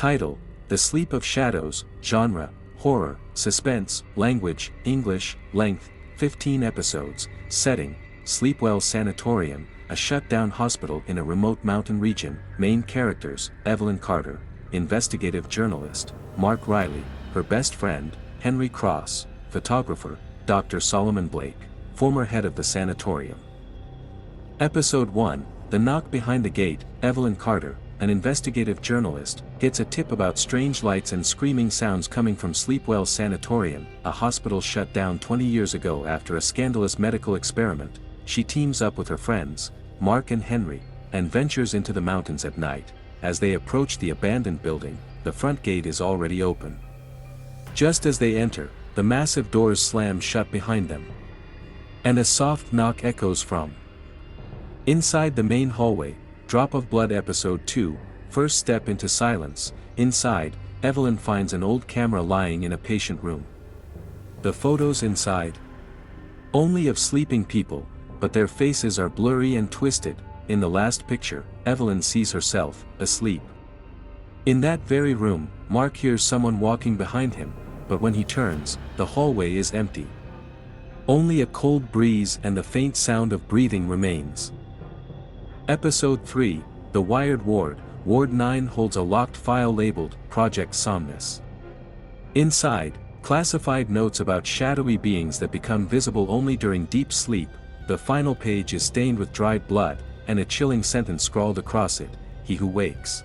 Title: The Sleep of Shadows. Genre: Horror, Suspense. Language: English. Length: 15 episodes. Setting: Sleepwell Sanatorium, a shut-down hospital in a remote mountain region. Main characters: Evelyn Carter, investigative journalist; Mark Riley, her best friend; Henry Cross, photographer; Dr. Solomon Blake, former head of the sanatorium. Episode 1, The Knock Behind the Gate. Evelyn Carter, an investigative journalist, gets a tip about strange lights and screaming sounds coming from Sleepwell Sanatorium, a hospital shut down 20 years ago after a scandalous medical experiment. She teams up with her friends, Mark and Henry, and ventures into the mountains at night. As they approach the abandoned building, the front gate is already open. Just as they enter, the massive doors slam shut behind them, and a soft knock echoes from inside the main hallway. Drop of Blood Episode 2, First Step into Silence. Inside, Evelyn finds an old camera lying in a patient room. The photos inside, only of sleeping people, but their faces are blurry and twisted. In the last picture, Evelyn sees herself, asleep. In that very room, Mark hears someone walking behind him, but when he turns, the hallway is empty. Only a cold breeze and the faint sound of breathing remains. Episode 3, The Wired Ward. Ward 9 holds a locked file labeled Project Somnus. Inside, classified notes about shadowy beings that become visible only during deep sleep. The final page is stained with dried blood, and a chilling sentence scrawled across it: "He who wakes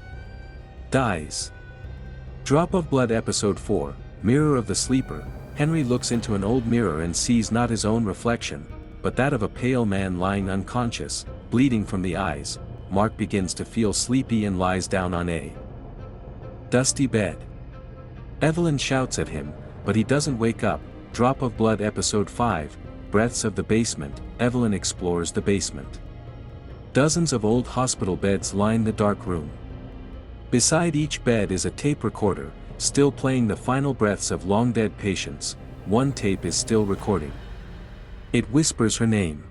dies." Drop of Blood Episode 4, Mirror of the Sleeper. Henry looks into an old mirror and sees not his own reflection, but that of a pale man lying unconscious, bleeding from the eyes. Mark begins to feel sleepy and lies down on a dusty bed. Evelyn shouts at him, but he doesn't wake up. Drop of Blood Episode 5, Breaths of the Basement. Evelyn explores the basement. Dozens of old hospital beds line the dark room. Beside each bed is a tape recorder, still playing the final breaths of long-dead patients. One tape is still recording. It whispers her name.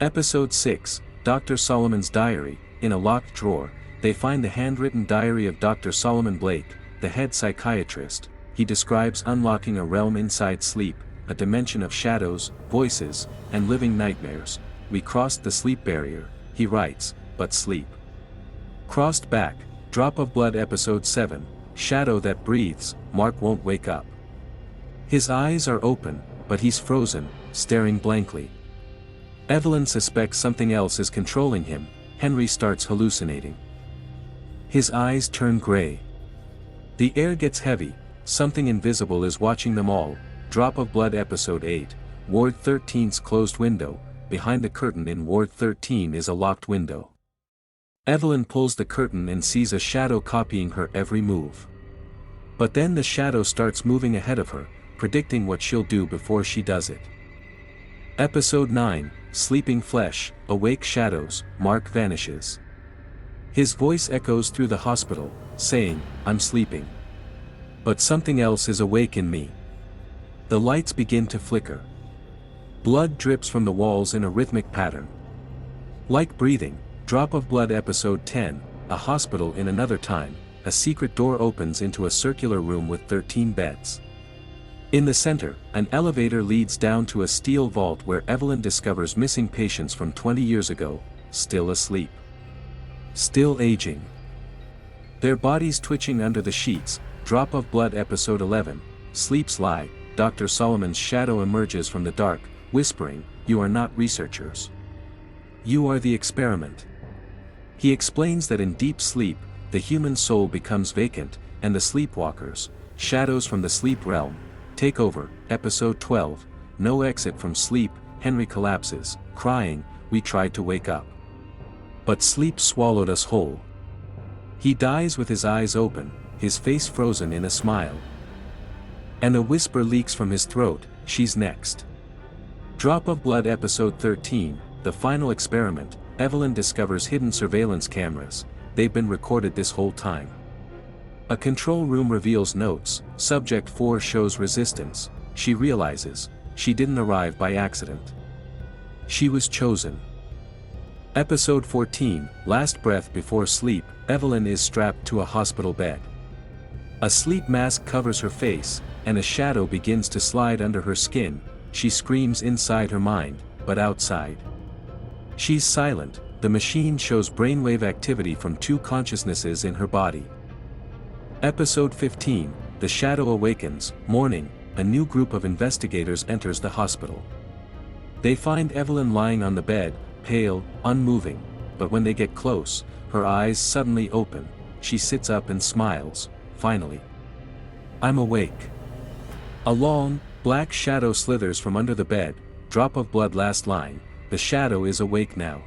Episode 6, Dr. Solomon's Diary. In a locked drawer, they find the handwritten diary of Dr. Solomon Blake, the head psychiatrist. He describes unlocking a realm inside sleep, a dimension of shadows, voices, and living nightmares. "We crossed the sleep barrier," he writes, "but sleep crossed back." Drop of Blood Episode 7, Shadow That Breathes. Mark won't wake up. His eyes are open, but he's frozen, staring blankly. Evelyn suspects something else is controlling him. Henry starts hallucinating. His eyes turn gray. The air gets heavy, something invisible is watching them all. Drop of Blood Episode 8, Ward 13's closed window. Behind the curtain in Ward 13 is a locked window. Evelyn pulls the curtain and sees a shadow copying her every move. But then the shadow starts moving ahead of her, predicting what she'll do before she does it. Episode 9, Sleeping Flesh. Awake shadows. Mark vanishes. His voice echoes through the hospital, saying, "I'm sleeping. But something else is awake in me." The lights begin to flicker. Blood drips from the walls in a rhythmic pattern, like breathing. Drop of Blood Episode 10, A Hospital in Another Time. A secret door opens into a circular room with 13 beds. In the center, an elevator leads down to a steel vault where Evelyn discovers missing patients from 20 years ago, still asleep, still aging, their bodies twitching under the sheets. Drop of Blood Episode 11, Sleep's Lie. Dr. Solomon's shadow emerges from the dark, whispering, "You are not researchers. You are the experiment." He explains that in deep sleep, the human soul becomes vacant, and the sleepwalkers, shadows from the sleep realm, take over. Episode 12, No Exit from Sleep. Henry collapses, crying, "We tried to wake up, but sleep swallowed us whole." He dies with his eyes open, his face frozen in a smile. And a whisper leaks from his throat, "She's next." Drop of Blood Episode 13, The Final Experiment. Evelyn discovers hidden surveillance cameras. They've been recorded this whole time. A control room reveals notes. Subject 4 shows resistance. She realizes, she didn't arrive by accident. She was chosen. Episode 14, Last Breath Before Sleep. Evelyn is strapped to a hospital bed. A sleep mask covers her face, and a shadow begins to slide under her skin. She screams inside her mind, but outside. She's silent. The machine shows brainwave activity from two consciousnesses in her body. Episode 15, The Shadow Awakens. Morning, a new group of investigators enters the hospital. They find Evelyn lying on the bed, pale, unmoving, but when they get close, her eyes suddenly open. She sits up and smiles. Finally. I'm awake. A long, black shadow slithers from under the bed. Drop of blood. Last line, the shadow is awake now.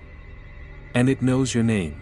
And it knows your name.